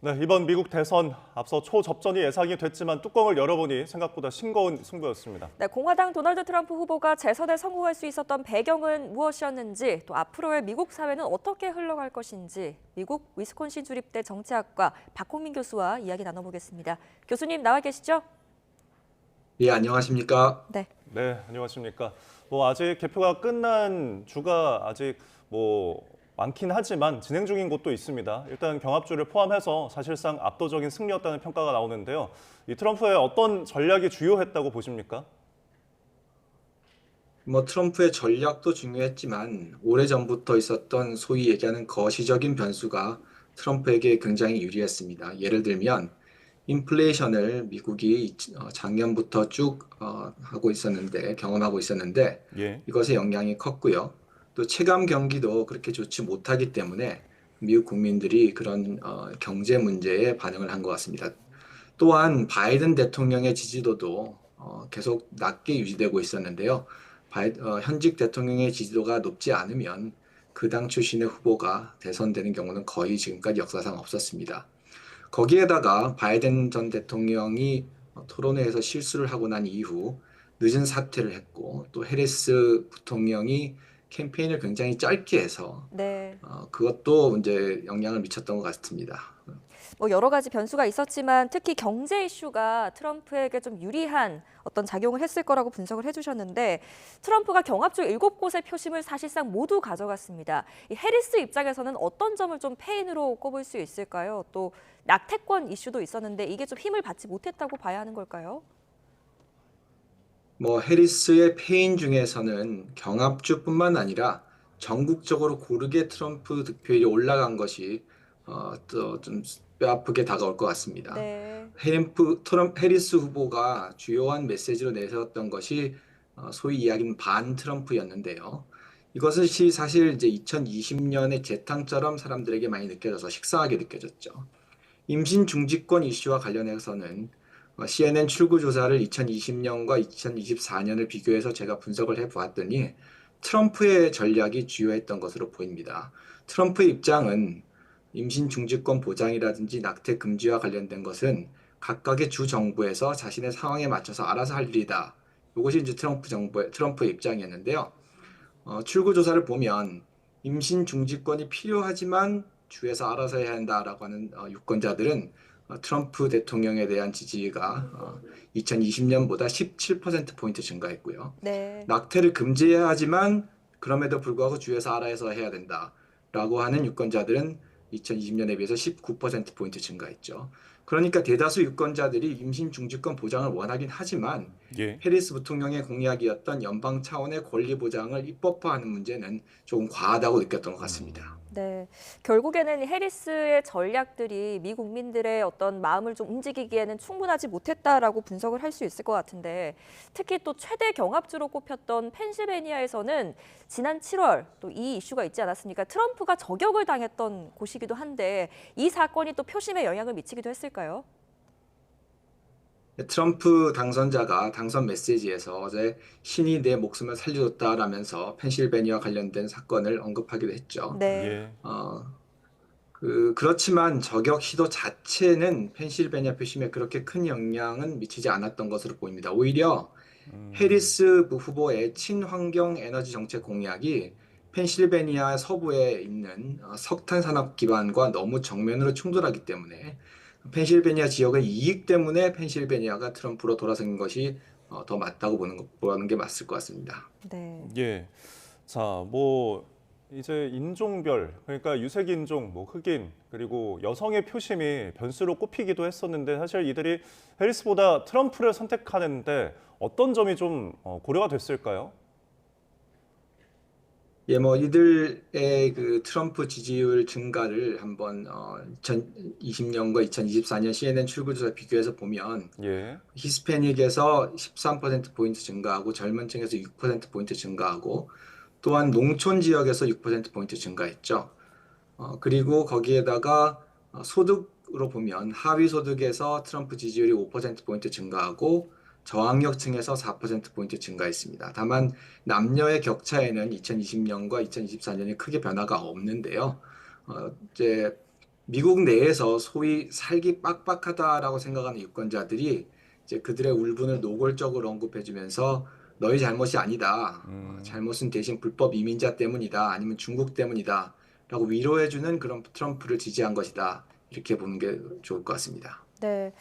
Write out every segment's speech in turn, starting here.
네, 이번 미국 대선 앞서 초접전이 예상이 됐지만 뚜껑을 열어보니 생각보다 싱거운 승부였습니다. 네, 공화당 도널드 트럼프 후보가 재선에 성공할 수 있었던 배경은 무엇이었는지, 또 앞으로의 미국 사회는 어떻게 흘러갈 것인지 미국 위스콘신 주립대 정치학과 박홍민 교수와 이야기 나눠보겠습니다. 교수님 나와 계시죠? 예, 안녕하십니까? 네. 네, 안녕하십니까. 아직 개표가 끝난 주가 아직 많긴 하지만 진행 중인 곳도 있습니다. 일단 경합주를 포함해서 사실상 압도적인 승리였다는 평가가 나오는데요. 이 트럼프의 어떤 전략이 주요했다고 보십니까? 트럼프의 전략도 중요했지만 오래전부터 있었던 소위 얘기하는 거시적인 변수가 트럼프에게 굉장히 유리했습니다. 예를 들면 인플레이션을 미국이 작년부터 쭉 경험하고 있었는데 예. 이것의 영향이 컸고요. 또 체감 경기도 그렇게 좋지 못하기 때문에 미국 국민들이 그런 경제 문제에 반응을 한 것 같습니다. 또한 바이든 대통령의 지지도도 계속 낮게 유지되고 있었는데요. 현직 대통령의 지지도가 높지 않으면 그 당 출신의 후보가 대선되는 경우는 거의 지금까지 역사상 없었습니다. 거기에다가 바이든 전 대통령이 토론회에서 실수를 하고 난 이후 늦은 사퇴를 했고 또 해리스 부통령이 캠페인을 굉장히 짧게 해서 네. 그것도 이제 영향을 미쳤던 것 같습니다. 여러 가지 변수가 있었지만 특히 경제 이슈가 트럼프에게 좀 유리한 어떤 작용을 했을 거라고 분석을 해주셨는데, 트럼프가 경합주 7곳의 표심을 사실상 모두 가져갔습니다. 이 해리스 입장에서는 어떤 점을 좀 패인으로 꼽을 수 있을까요? 또 낙태권 이슈도 있었는데 이게 좀 힘을 받지 못했다고 봐야 하는 걸까요? 해리스의 패인 중에서는 경합주뿐만 아니라 전국적으로 고르게 트럼프 득표율이 올라간 것이 또 좀 뼈아프게 다가올 것 같습니다. 네. 해리스 후보가 주요한 메시지로 내세웠던 것이 소위 이야기는 반 트럼프였는데요. 이것이 사실 이제 2020년의 재탕처럼 사람들에게 많이 느껴져서 식상하게 느껴졌죠. 임신 중지권 이슈와 관련해서는 CNN 출구 조사를 2020년과 2024년을 비교해서 제가 분석을 해보았더니 트럼프의 전략이 주요했던 것으로 보입니다. 트럼프의 입장은 임신 중지권 보장이라든지 낙태 금지와 관련된 것은 각각의 주 정부에서 자신의 상황에 맞춰서 알아서 할 일이다. 이것이 이제 트럼프의 입장이었는데요. 출구 조사를 보면 임신 중지권이 필요하지만 주에서 알아서 해야 한다라고 하는 유권자들은 트럼프 대통령에 대한 지지가 2020년보다 17%포인트 증가했고요. 네. 낙태를 금지해야 하지만 그럼에도 불구하고 주에서 알아서 해야 된다라고 하는 유권자들은 2020년에 비해서 19%포인트 증가했죠. 그러니까 대다수 유권자들이 임신 중지권 보장을 원하긴 하지만 예. 해리스 부통령의 공약이었던 연방 차원의 권리 보장을 입법화하는 문제는 조금 과하다고 느꼈던 것 같습니다. 네, 결국에는 해리스의 전략들이 미 국민들의 어떤 마음을 좀 움직이기에는 충분하지 못했다라고 분석을 할 수 있을 것 같은데, 특히 또 최대 경합주로 꼽혔던 펜실베니아에서는 지난 7월 또 이 이슈가 있지 않았습니까? 트럼프가 저격을 당했던 곳이기도 한데 이 사건이 또 표심에 영향을 미치기도 했을까요? 트럼프 당선자가 당선 메시지에서 어제 신이 내 목숨을 살려줬다라면서 펜실베니아 관련된 사건을 언급하기도 했죠. 네. 예. 어, 그렇지만 저격 시도 자체는 펜실베니아 표심에 그렇게 큰 영향은 미치지 않았던 것으로 보입니다. 오히려 해리스 후보의 친환경 에너지 정책 공약이 펜실베니아 서부에 있는 석탄 산업 기반과 너무 정면으로 충돌하기 때문에 펜실베니아 지역의 이익 때문에 펜실베니아가 트럼프로 돌아선 것이 더 맞다고 보는 게 맞을 것 같습니다. 네. 예. 자, 이제 인종별, 그러니까 유색 인종, 흑인, 그리고 여성의 표심이 변수로 꼽히기도 했었는데 사실 이들이 해리스보다 트럼프를 선택하는데 어떤 점이 좀 고려가 됐을까요? 예, 이들의 그 트럼프 지지율 증가를 한번 2020년과 2024년 CNN 출구조사 비교해서 보면 예. 히스패닉에서 13%포인트 증가하고 젊은 층에서 6%포인트 증가하고 또한 농촌 지역에서 6%포인트 증가했죠. 그리고 거기에다가 소득으로 보면 하위 소득에서 트럼프 지지율이 5%포인트 증가하고 저학력층에서 4%포인트 증가했습니다. 다만 남녀의 격차에는 2020년과 2024년이 크게 변화가 없는데요. 이제 미국 내에서 소위 살기 빡빡하다라고 생각하는 유권자들이 이제 그들의 울분을 노골적으로 언급해주면서 너희 잘못이 아니다. 잘못은 대신 불법 이민자 때문이다. 아니면 중국 때문이다. 라고 위로해주는 그런 트럼프를 지지한 것이다. 이렇게 보는 게 좋을 것 같습니다. 네.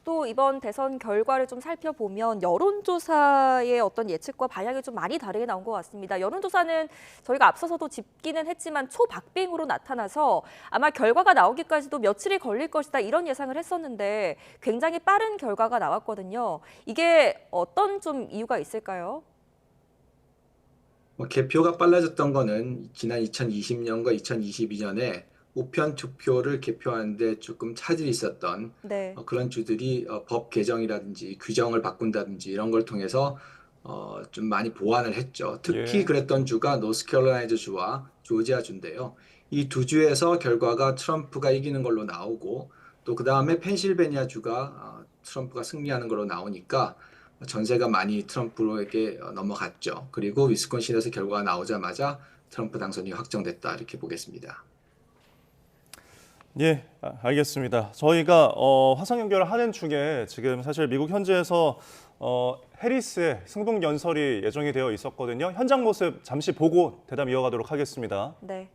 또 이번 대선 결과를 좀 살펴보면 여론조사의 어떤 예측과 방향이 좀 많이 다르게 나온 것 같습니다. 여론조사는 저희가 앞서서도 짚기는 했지만 초박빙으로 나타나서 아마 결과가 나오기까지도 며칠이 걸릴 것이다 이런 예상을 했었는데 굉장히 빠른 결과가 나왔거든요. 이게 어떤 좀 이유가 있을까요? 개표가 빨라졌던 거는 지난 2020년과 2022년에 우편 투표를 개표하는데 조금 차질이 있었던 네. 그런 주들이 법 개정이라든지 규정을 바꾼다든지 이런 걸 통해서 좀 많이 보완을 했죠. 특히 예. 그랬던 주가 노스캐롤라이나 주와 조지아 주인데요. 이 두 주에서 결과가 트럼프가 이기는 걸로 나오고 또 그 다음에 펜실베니아 주가 트럼프가 승리하는 걸로 나오니까 전세가 많이 트럼프에게 넘어갔죠. 그리고 위스콘신에서 결과가 나오자마자 트럼프 당선이 확정됐다 이렇게 보겠습니다. 예, 알겠습니다. 저희가 화상 연결을 하는 중에 지금 사실 미국 현지에서 해리스의 승복 연설이 예정이 되어 있었거든요. 현장 모습 잠시 보고 대담 이어가도록 하겠습니다. 네.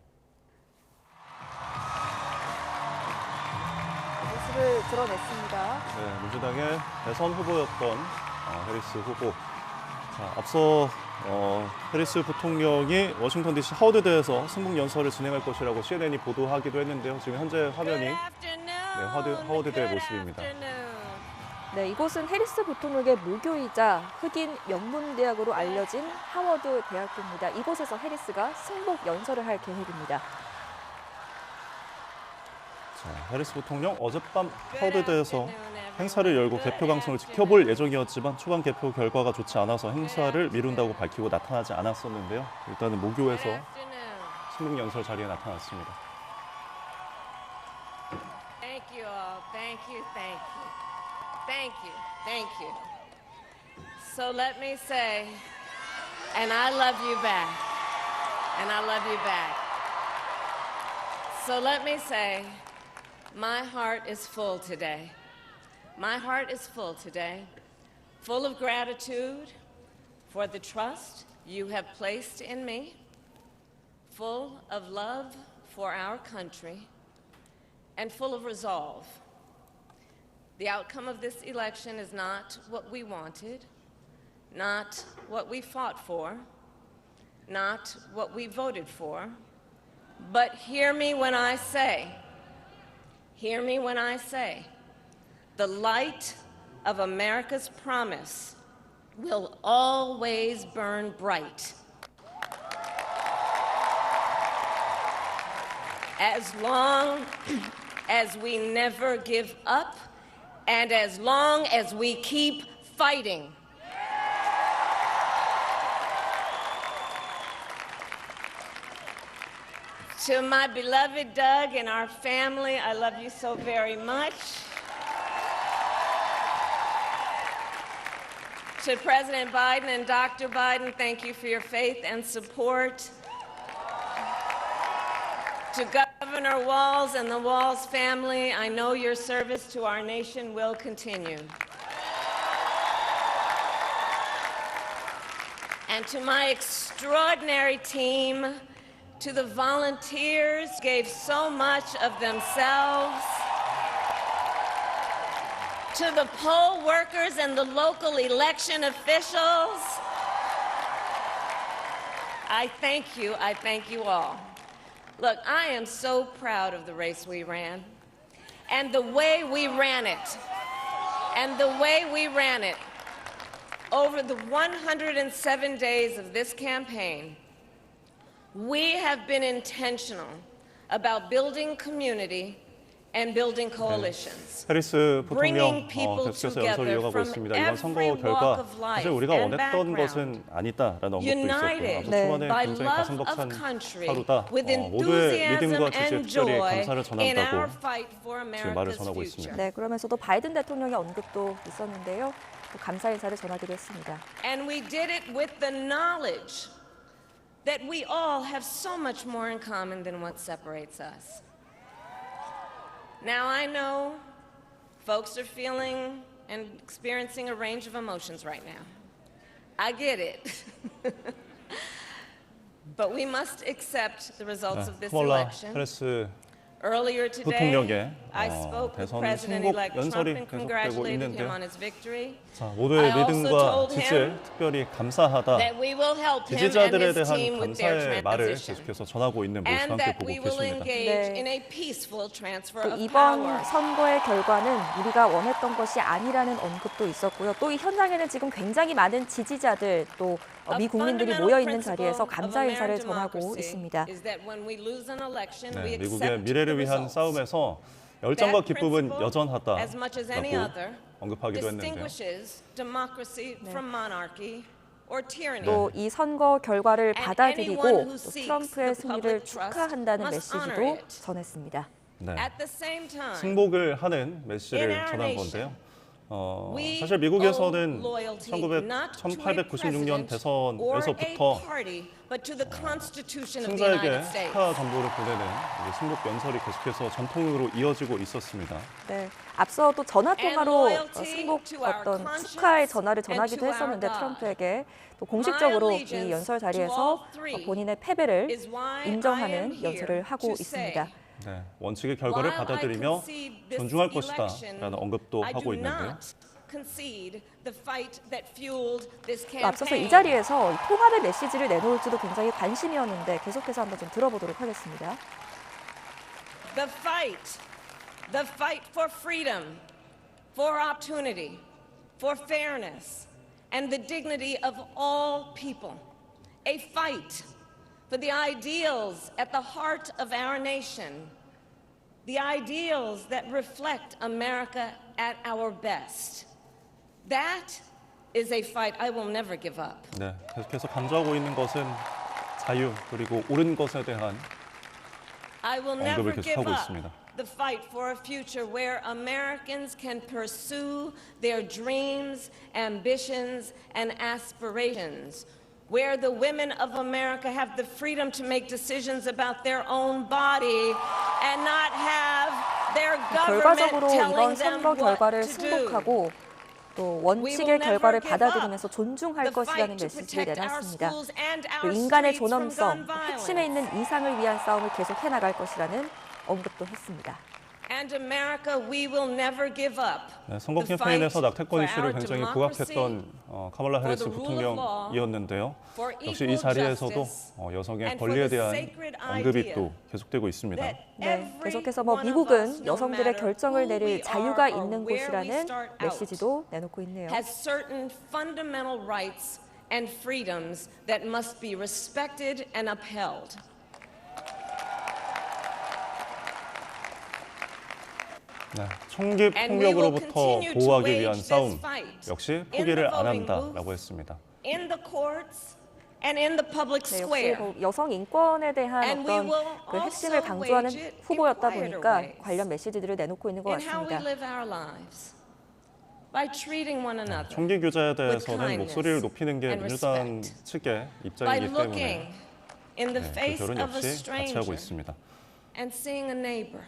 모습을 드러냈습니다. 네, 민주당의 대선 후보였던 해리스 후보. 자, 앞서 해리스 부통령이 워싱턴 DC 하워드대에서 승복 연설을 진행할 것이라고 CNN이 보도하기도 했는데요. 지금 현재 화면이 하워드대 모습입니다. 네, 이곳은 해리스 부통령의 모교이자 흑인 명문대학으로 알려진 하워드 대학교입니다. 이곳에서 해리스가 승복 연설을 할 계획입니다. 자, 해리스 부통령 어젯밤 하워드대에서 행사를 열고 개표 방송을 지켜볼 예정이었지만 초반 개표 결과가 좋지 않아서 행사를 미룬다고 밝히고 나타나지 않았었는데요. 일단은 모교에서 승복 연설 자리에 나타났습니다. Thank you all. Thank you, thank you. Thank you, thank you. So let me say, and I love you back. And I love you back. So let me say, my heart is full today. My heart is full today, full of gratitude for the trust you have placed in me, full of love for our country, and full of resolve. The outcome of this election is not what we wanted, not what we fought for, not what we voted for, but hear me when I say, the light of America's promise will always burn bright. As long as we never give up and as long as we keep fighting. To my beloved Doug and our family, I love you so very much. To President Biden and Dr. Biden, thank you for your faith and support. To Governor Walz and the Walz family, I know your service to our nation will continue. And to my extraordinary team, to the volunteers, gave so much of themselves, to the poll workers and the local election officials, I thank you all. Look, I am so proud of the race we ran and the way we ran it. Over the 107 days of this campaign, we have been intentional about building community and building coalitions. 해리스 부통령 계속해서 연설을 이어가고 있습니다. 이번 선거 결과 사실 우리가 원했던 것은 아니다라는 언급도 있었고요. 앞서 초반에 굉장히 가슴 벅찬 하루다. 모두의 믿음과 지지에 특별히 감사를 전한다고 지금 말을 전하고 있습니다. 네, 그러면서도 바이든 대통령의 언급도 있었는데요. 또 감사 인사를 전하기도 했습니다. And we did it with the knowledge that we all have so much more in common than what separates us. Now I know folks are feeling and experiencing a range of emotions right now. I get it. But we must accept the results of this 카멀라 election. 해리스 Earlier 부통령의 today, I spoke with 대선 President-elect 승복 Trump 연설이 and 계속되고 congratulated 있는데요. him on his victory. 자, 모두의 I also 믿음과 told 지지에 him 특별히 감사하다. That we will help him and 지지자들에 his 대한 team with their 감사의 말을 transition. 계속해서 전하고 있는 모습 And 함께 that 보고 we will 계십니다. engage 네. in a peaceful transfer 또 of 이번 power. 선거의 결과는 우리가 원했던 것이 아니라는 언급도 있었고요. 또 이 현장에는 지금 굉장히 많은 지지자들 또 미 국민들이 모여 있는 자리에서 감사 인사를 전하고 있습니다. 네, 미국의 미래를 위한 싸움에서 열정과 기쁨은 여전하다라고 언급하기도 했는데요. 또 이 선거 결과를 받아들이고 또 트럼프의 승리를 축하한다는 메시지도 전했습니다. 네, 승복을 하는 메시지를 전한 건데요. 사실 미국에서는 1896년 대선에서부터 승자에게 축하 전보를 보내는 승복 연설이 계속해서 전통으로 이어지고 있었습니다. 네, 앞서도 전화 통화로 승복 어떤 축하의 전화를 전하기도 했었는데 트럼프에게 또 공식적으로 이 연설 자리에서 본인의 패배를 인정하는 연설을 하고 있습니다. 네, 원칙의 결과를 받아들이며 존중할 것이다 라는 언급도 하고 있는데요. 또 앞서서 이 자리에서 통합의 메시지를 내놓을지도 굉장히 관심이었는데 계속해서 한번 좀 들어보도록 하겠습니다. The fight for freedom, for opportunity, for fairness, and the dignity of all people. A fight for the ideals at the heart of our nation, the ideals that reflect America at our best. That is a fight I will never give up. 네, 계속해서 강조하고 있는 것은 자유 그리고 옳은 것에 대한 I will 언급을 never give 계속하고 up 있습니다. the fight for a future where Americans can pursue their dreams, ambitions, and aspirations. Where the women of America have the freedom to make decisions about their own body and not have their government 결과적으로 telling 이번 them 선거 결과를 what to do. 승복하고 또 원칙의 결과를 받아들이면서 존중할 것이라는 메시지를 내놨습니다. 또 인간의 존엄성, 핵심에 있는 이상을 위한 싸움을 계속 해나갈 것이라는 언급도 했습니다. And America, we will never give up. 네, 선거 the 캠페인에서 fight 낙태권 for 이슈를 our 굉장히 democracy, 부각했던 카멀라 해리스 for the rule of law, 부통령이었는데요. for 역시 equal 이 자리에서도 justice, 여성의 and for 권리에 the 대한 sacred 언급이 idea 또 계속되고 있습니다. that 네, every 계속해서 one of us, 미국은 no 여성들의 matter 결정을 who we 내릴 자유가 are or 있는 where we 곳이라는 start out, 메시지도 내놓고 있네요. has certain fundamental rights and freedoms that must be respected and upheld. 네, 총기 폭력으로부터 보호하기 위한 싸움 역시 포기를 안 한다라고 했습니다. In the courts and in the public 네, 역시 square. 뭐 여성 인권에 대한 And we 어떤 will 그 핵심을 also 강조하는 wage it 후보였다 in quieter 보니까 ways. 관련 메시지들을 내놓고 있는 것 In how we 같습니다. live our lives. By treating one another. 총기 규제에 대해서는 kindness 목소리를 높이는 게 and 민주당 respect. 측의 By 입장이기 looking 때문에 in the 그 face 결은 of a 역시 같이 하고 stranger 있습니다. and seeing a neighbor.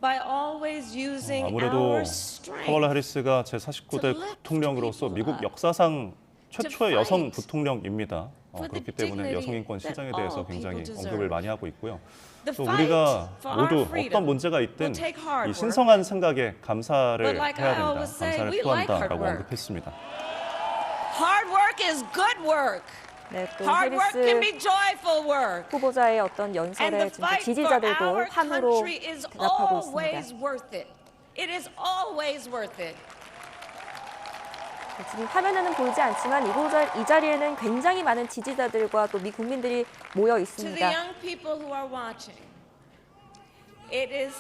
By always using 아무래도 our 카멀라 strength 해리스가 제49대 부통령으로서 미국 역사상 최초의 여성 부통령입니다. 그렇기 때문에 여성 인권 실정에 대해서 굉장히 언급을 많이 하고 있고요. 또 우리가 모두 어떤 문제가 있든 이 신성한 생각에 감사를 해야 된다, 감사를 표한다라고 언급했습니다. Hard work is good work. 네, 또 Hard work can 해리스 be joyful work. 후보자의 어떤 And 연설에 the 지금 fight for 지지자들도 our 환호로 country is 대답하고 always 있습니다. worth it. It is always worth it. 네, 지금 화면에는 보이지 않지만 이 자리에는 굉장히 많은 지지자들과 또 미 국민들이 모여 To the 있습니다. young people who are watching, it is.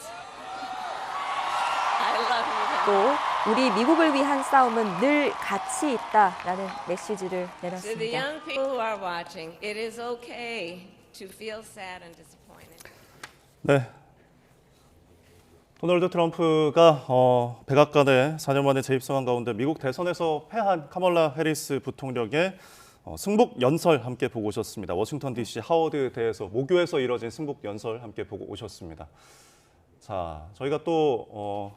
I love you. 또 우리 미국을 위한 싸움은 늘 가치 있다라는 메시지를 To the 내놨습니다. young people who are watching, it is okay to feel sad and disappointed. 네. 도널드 트럼프가 백악관에 4년 만에 재입성한 가운데 미국 대선에서 패한 카멀라 해리스 부통령의 승복 연설 함께 보고 오셨습니다. 워싱턴 DC 하워드대에서 모교에서 이뤄진 승복 연설 함께 보고 오셨습니다. 자, 저희가 또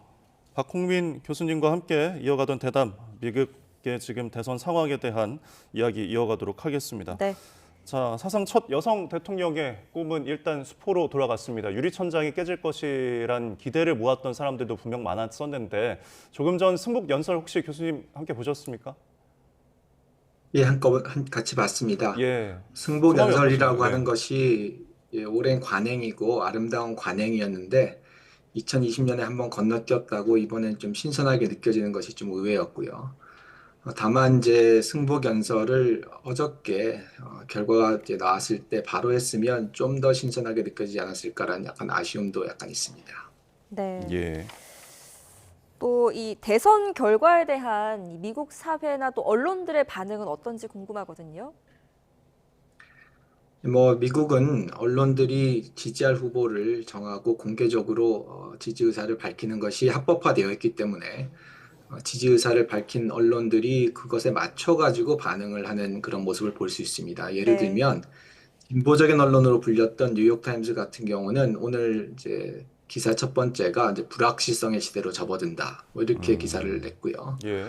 박홍민 교수님과 함께 이어가던 대담, 미국의 지금 대선 상황에 대한 이야기 이어가도록 하겠습니다. 네. 자, 사상 첫 여성 대통령의 꿈은 일단 수포로 돌아갔습니다. 유리천장이 깨질 것이란 기대를 모았던 사람들도 분명 많았었는데 조금 전 승복 연설 혹시 교수님 함께 보셨습니까? 예, 같이 봤습니다. 예. 승복 소감이 연설이라고 어떠신가요? 하는 것이 오랜 관행이고 아름다운 관행이었는데 2020년에 한번 건너뛰었다고 이번엔 좀 신선하게 느껴지는 것이 좀 의외였고요. 다만 이제 승복 연설을 어저께 결과가 이제 나왔을 때 바로 했으면 좀 더 신선하게 느껴지지 않았을까라는 약간 아쉬움도 약간 있습니다. 네. 예. 또 이 대선 결과에 대한 이 미국 사회나 또 언론들의 반응은 어떤지 궁금하거든요. 뭐 미국은 언론들이 지지할 후보를 정하고 공개적으로 지지 의사를 밝히는 것이 합법화되어 있기 때문에 지지 의사를 밝힌 언론들이 그것에 맞춰가지고 반응을 하는 그런 모습을 볼 수 있습니다. 예를 네. 들면 진보적인 언론으로 불렸던 뉴욕타임즈 같은 경우는 오늘 이제 기사 첫 번째가 이제 불확실성의 시대로 접어든다. 뭐 이렇게 기사를 냈고요. 예.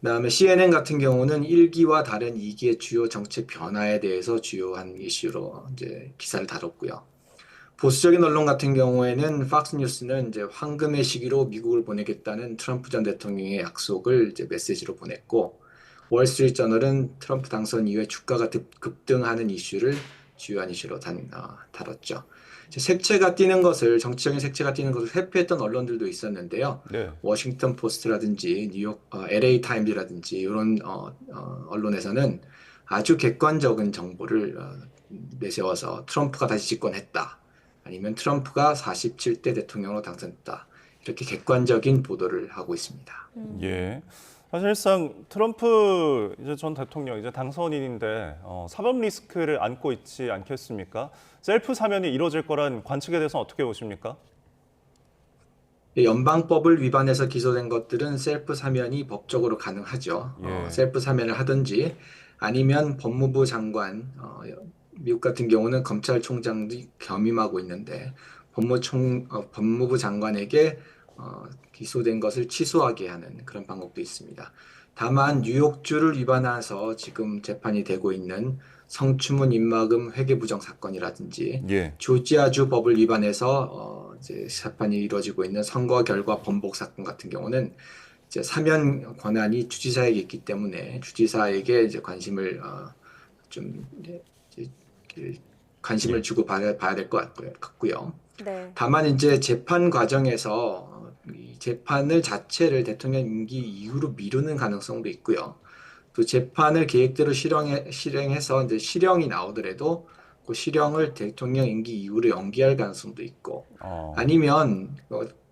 그다음에 CNN 같은 경우는 1기와 다른 2기의 주요 정책 변화에 대해서 주요한 이슈로 이제 기사를 다뤘고요. 보수적인 언론 같은 경우에는 팍스뉴스는 이제 황금의 시기로 미국을 보내겠다는 트럼프 전 대통령의 약속을 이제 메시지로 보냈고, 월스트리트 저널은 트럼프 당선 이후에 주가가 급등하는 이슈를 주요한 이슈로 다뤘죠. 색채가 띄는 것을 정치적인 색채가 띄는 것을 회피했던 언론들도 있었는데요. 네. 워싱턴 포스트라든지 뉴욕 LA 타임즈라든지 이런 언론에서는 아주 객관적인 정보를 내세워서 트럼프가 다시 집권했다. 아니면 트럼프가 47대 대통령으로 당선됐다. 이렇게 객관적인 보도를 하고 있습니다. 예. 사실상 트럼프 이제 전 대통령 이제 당선인인데 사법 리스크를 안고 있지 않겠습니까? 셀프 사면이 이루어질 거란 관측에 대해서 어떻게 보십니까? 연방법을 위반해서 기소된 것들은 셀프 사면이 법적으로 가능하죠. 예. 셀프 사면을 하든지 아니면 법무부 장관, 미국 같은 경우는 검찰총장도 겸임하고 있는데 법무부 장관에게 기소된 것을 취소하게 하는 그런 방법도 있습니다. 다만 뉴욕주를 위반해서 지금 재판이 되고 있는 성추문 입막음 회계부정 사건이라든지 예. 조지아주 법을 위반해서 이제 재판이 이루어지고 있는 선거 결과 번복 사건 같은 경우는 이제 사면 권한이 주지사에게 있기 때문에 주지사에게 이제 관심을 좀 이제 관심을 주고 봐야 될 것 같고요. 네. 다만 이제 재판 과정에서 이 재판을 자체를 대통령 임기 이후로 미루는 가능성도 있고요. 또 재판을 계획대로 실행해서 이제 실형이 나오더라도 그 실형을 대통령 임기 이후로 연기할 가능성도 있고, 아니면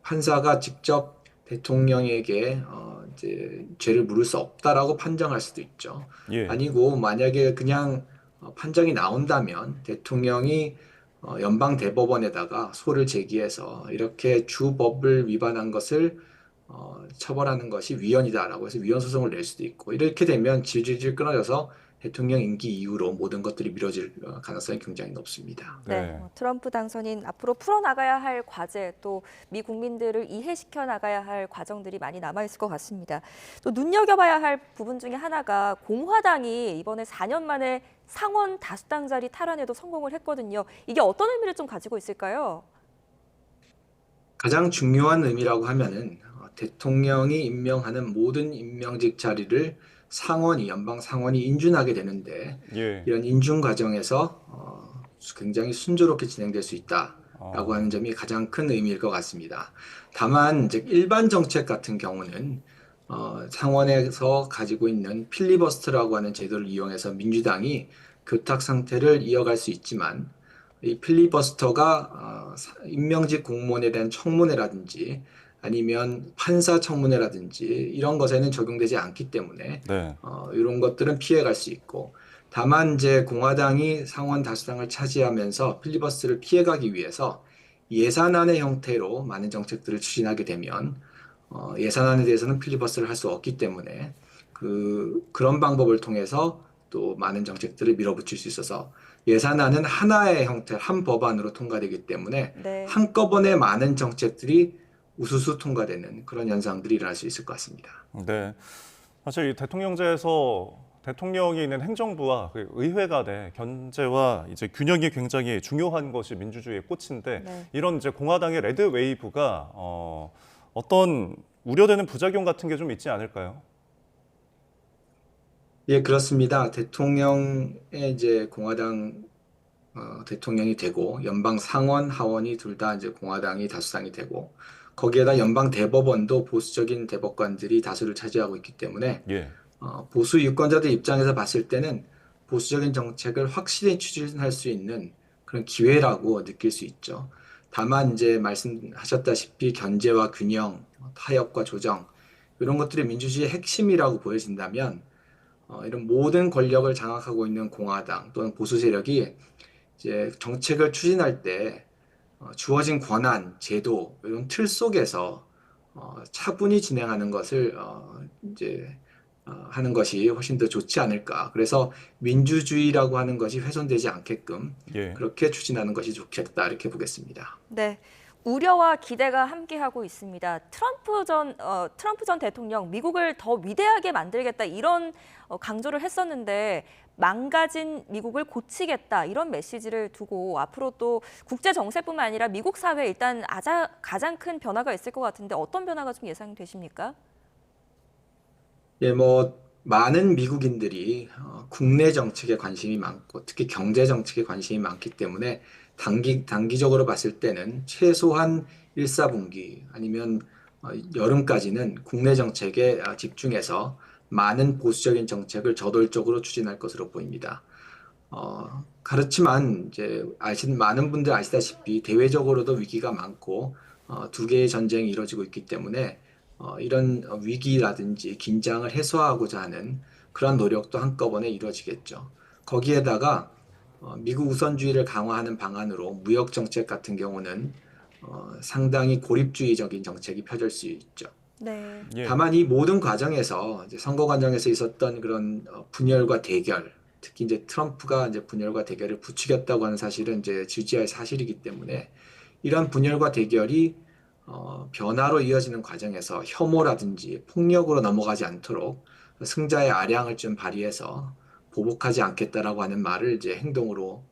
판사가 직접 대통령에게 이제 죄를 물을 수 없다라고 판정할 수도 있죠. 예. 아니고 만약에 그냥 판정이 나온다면 대통령이 연방 대법원에다가 소를 제기해서 이렇게 주법을 위반한 것을 처벌하는 것이 위헌이다라고 해서 위헌 소송을 낼 수도 있고, 이렇게 되면 질질질 끊어져서 대통령 임기 이후로 모든 것들이 미뤄질 가능성이 굉장히 높습니다. 네. 트럼프 당선인 앞으로 풀어나가야 할 과제, 또 미 국민들을 이해시켜 나가야 할 과정들이 많이 남아있을 것 같습니다. 또 눈여겨봐야 할 부분 중에 하나가 공화당이 이번에 4년 만에 상원 다수당 자리 탈환에도 성공을 했거든요. 이게 어떤 의미를 좀 가지고 있을까요? 가장 중요한 의미라고 하면은 대통령이 임명하는 모든 임명직 자리를 연방 상원이 인준하게 되는데, 예. 이런 인준 과정에서 굉장히 순조롭게 진행될 수 있다라고 하는 점이 가장 큰 의미일 것 같습니다. 다만 이제 일반 정책 같은 경우는 상원에서 가지고 있는 필리버스터라고 하는 제도를 이용해서 민주당이 교탁 상태를 이어갈 수 있지만, 이 필리버스터가 임명직 공무원에 대한 청문회라든지 아니면 판사 청문회라든지 이런 것에는 적용되지 않기 때문에 네. 이런 것들은 피해갈 수 있고, 다만 이제 공화당이 상원 다수당을 차지하면서 필리버스터를 피해가기 위해서 예산안의 형태로 많은 정책들을 추진하게 되면 예산안에 대해서는 필리버스터를 할 수 없기 때문에 그런 방법을 통해서 또 많은 정책들을 밀어붙일 수 있어서 예산안은 하나의 형태, 한 법안으로 통과되기 때문에 네. 한꺼번에 많은 정책들이 우수수 통과되는 그런 현상들이 일어날 수 있을 것 같습니다. 네. 사실 이 대통령제에서 대통령이 있는 행정부와 그 의회가 견제와 이제 균형이 굉장히 중요한 것이 민주주의의 꽃인데 네. 이런 이제 공화당의 레드 웨이브가 어떤 우려되는 부작용 같은 게 좀 있지 않을까요? 예, 그렇습니다. 대통령의 이제 공화당 대통령이 되고 연방 상원, 하원이 둘 다 이제 공화당이 다수당이 되고 거기에다 연방 대법원도 보수적인 대법관들이 다수를 차지하고 있기 때문에 예. 보수 유권자들 입장에서 봤을 때는 보수적인 정책을 확실히 추진할 수 있는 그런 기회라고 느낄 수 있죠. 다만 이제 말씀하셨다시피 견제와 균형, 타협과 조정 이런 것들이 민주주의의 핵심이라고 보여진다면 이런 모든 권력을 장악하고 있는 공화당 또는 보수 세력이 이제 정책을 추진할 때 주어진 권한, 제도 이런 틀 속에서 차분히 진행하는 것을 이제 하는 것이 훨씬 더 좋지 않을까. 그래서 민주주의라고 하는 것이 훼손되지 않게끔 예. 그렇게 추진하는 것이 좋겠다 이렇게 보겠습니다. 네. 우려와 기대가 함께하고 있습니다. 트럼프 전 대통령 미국을 더 위대하게 만들겠다 이런 강조를 했었는데 망가진 미국을 고치겠다 이런 메시지를 두고 앞으로 또 국제 정세뿐만 아니라 미국 사회에 일단 가장 큰 변화가 있을 것 같은데 어떤 변화가 좀 예상되십니까? 예, 많은 미국인들이 국내 정책에 관심이 많고 특히 경제 정책에 관심이 많기 때문에 단기적으로 봤을 때는 최소한 1, 4분기 아니면 여름까지는 국내 정책에 집중해서 많은 보수적인 정책을 저돌적으로 추진할 것으로 보입니다. 그렇지만 이제 많은 분들 아시다시피 대외적으로도 위기가 많고 두 개의 전쟁이 이루어지고 있기 때문에 이런 위기라든지 긴장을 해소하고자 하는 그런 노력도 한꺼번에 이루어지겠죠. 거기에다가 미국 우선주의를 강화하는 방안으로 무역 정책 같은 경우는 상당히 고립주의적인 정책이 펴질 수 있죠. 네. 예. 다만 이 모든 과정에서 이제 선거 과정에서 있었던 그런 분열과 대결, 특히 이제 트럼프가 이제 분열과 대결을 부추겼다고 하는 사실은 이제 지지할 사실이기 때문에 이런 분열과 대결이 변화로 이어지는 과정에서 혐오라든지 폭력으로 넘어가지 않도록 승자의 아량을 좀 발휘해서 보복하지 않겠다라고 하는 말을 이제 행동으로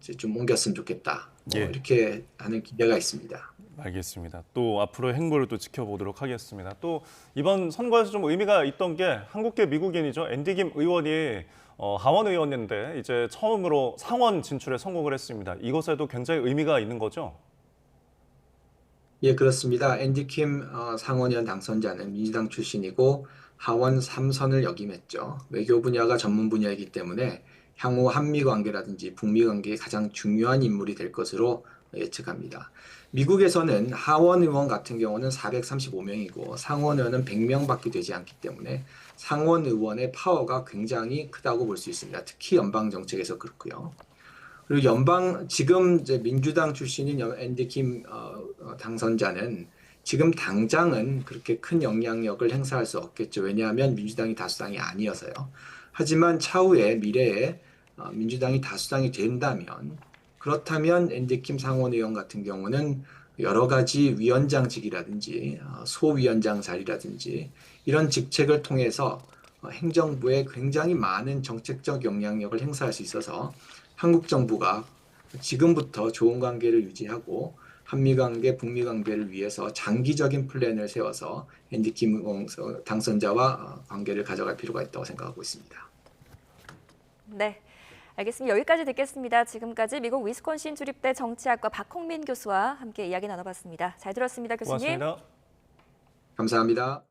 이제 좀 옮겼으면 좋겠다. 예. 이렇게 하는 기대가 있습니다. 알겠습니다. 또 앞으로의 행보를 또 지켜보도록 하겠습니다. 또 이번 선거에서 좀 의미가 있던 게 한국계 미국인이죠. 앤디 김 의원이 하원 의원인데 이제 처음으로 상원 진출에 성공을 했습니다. 이것에도 굉장히 의미가 있는 거죠? 예, 그렇습니다. 앤디 킴 상원의원 당선자는 민주당 출신이고 하원 3선을 역임했죠. 외교 분야가 전문 분야이기 때문에 향후 한미 관계라든지 북미 관계의 가장 중요한 인물이 될 것으로 예측합니다. 미국에서는 하원 의원 같은 경우는 435명이고 상원 의원은 100명밖에 되지 않기 때문에 상원 의원의 파워가 굉장히 크다고 볼 수 있습니다. 특히 연방 정책에서 그렇고요. 그리고 지금 이제 민주당 출신인 앤디 킴 당선자는 지금 당장은 그렇게 큰 영향력을 행사할 수 없겠죠. 왜냐하면 민주당이 다수당이 아니어서요. 하지만 차후에 미래에 민주당이 다수당이 된다면 그렇다면 앤디 킴 상원 의원 같은 경우는 여러 가지 위원장직이라든지 소위원장 자리라든지 이런 직책을 통해서 행정부에 굉장히 많은 정책적 영향력을 행사할 수 있어서 한국 정부가 지금부터 좋은 관계를 유지하고 한미 관계, 북미 관계를 위해서 장기적인 플랜을 세워서 앤디 킴 당선자와 관계를 가져갈 필요가 있다고 생각하고 있습니다. 네. 알겠습니다. 여기까지 듣겠습니다. 지금까지 미국 위스콘신 주립대 정치학과 박홍민 교수와 함께 이야기 나눠봤습니다. 잘 들었습니다, 교수님. 고맙습니다. 감사합니다.